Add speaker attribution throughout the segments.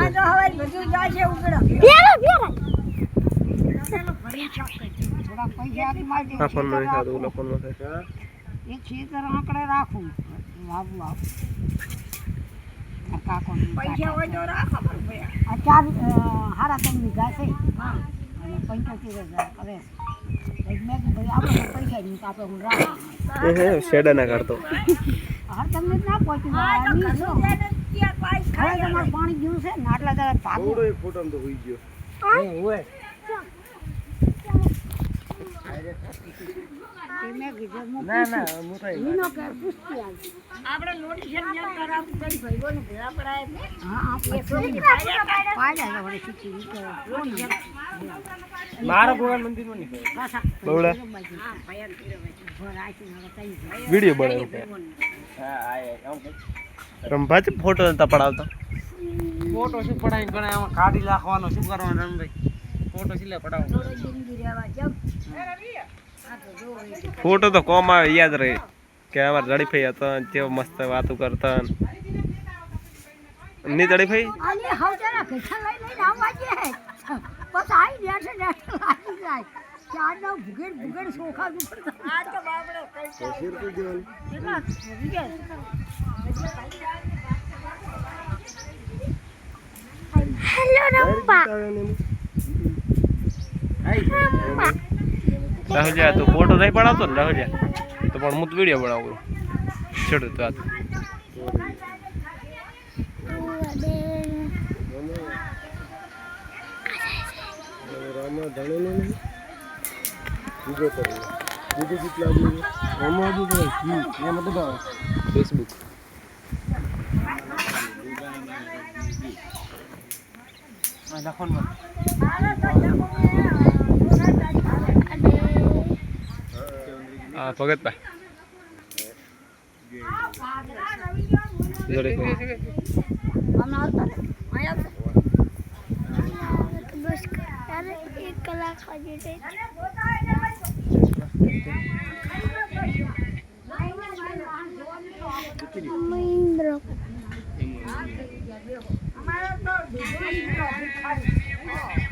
Speaker 1: આ તો હવે બધું જાય છે ઉકળો થોડા પૈસા આપી મારી
Speaker 2: આ ફોન માં સાદું ઓલા ફોન માં છે
Speaker 1: એક ખેતર આંકડે રાખું વાવું કાકો પૈસા હોય તો રાખો પણ આ ચાર હારા તમને ગાશે હા અને 75,000 કરે મેં ભાઈ આપણે પૈસા નહીં કાપે હું રાખું
Speaker 2: શેડા ના કરતો
Speaker 1: હા તમને ના પહોંચી તમારે પાણી ગયું છે ને આટલા દાડા ભાગો
Speaker 2: એક ફોટો તો હોઈ ગયો હોય ના ના હું તો
Speaker 1: ઈનો કે પૂછતી આપણે નોટિશન ન કરાવું કઈ ભાઈઓને ભેળા પડાય હા આપણે પાડ્યા વડે શીખી
Speaker 2: મારા ભગવાન મંદિર માં નહીં બવડા
Speaker 1: હા ભયન
Speaker 2: વિડિયો બનાવ્યો હા આ રંભાજ ફોટો નતા પડાવતા ફોટો શું પડાઈ ગણા આમાં કાઢી નાખવાનો શું કરવાનું રમભાઈ ફોટો સિલે પડાવો ફોટો તો કોમ આવે યાદ રહે કે અમાર જડીફઈ હતા તેઓ મસ્ત વાતો કરતા ની જડીફઈ
Speaker 1: આને હવજાના કચ્છા લઈ લઈને આવવા છે બસ આઈ ગયા છે ને લાગી જાય ચારનો ભુગેડ સોખા ઉપર આ તો બાપડે કઈ શેર કરી દેવાનું કેટલા ભુગેડ હેલો રંપા
Speaker 2: રાહુલિયા તું ફોટો નહીં પડાવતો ને રાહુલિયા તો પણ હું વિડીયો બનાવું છોડ તો આ રામા ધણે ને બીજો તો બીજો કેટલા છે રામા જો તો એ મત બતાવો ફેસબુક આ લખન માં આ ભગત ભાઈ જોડે
Speaker 1: બસ અરે 1 કલાક હજી છે મહેન્દ્ર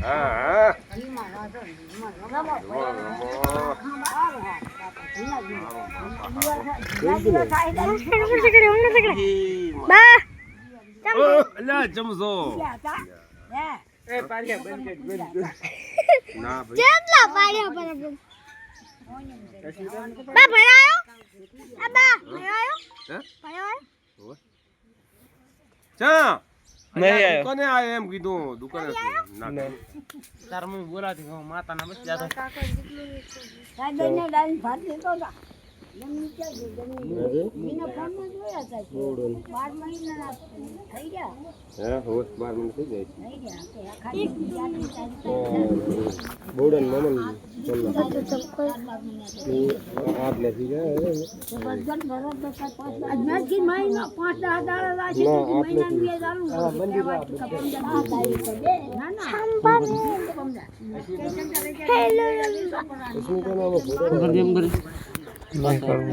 Speaker 2: હા અલ્લા ચમચો એ પારિયા બંધ ના ભાઈ
Speaker 1: કેટલા પાડ્યા બરાબર બા ભણાયો બા ભણાયો
Speaker 2: હે
Speaker 1: ભણાયો
Speaker 2: ચા નહીં આયો કોને આયો એમ કીધું દુકાને ના તાર મમ્મી બોલાતી હું માતા ના બસ જાતો
Speaker 1: સાહેબ ને ડાઈન ભાત લેતો હતા એમની ક્યાં છે મીના ફોન માં જોયા હતા 12 મહિના થઈ ગયા
Speaker 2: હે હોસ 12 મહિના થઈ
Speaker 1: ગયા કે ખાલી
Speaker 2: બોડન મમન ચલ્લા આપ લેતી ગયા
Speaker 1: બદન બરોબર 5 મહિના 5-10 દાડા લાગી મહિના ની ચાલુ બંધી ના ના હેલો
Speaker 2: इसमें क्या नाम है नहीं करूँ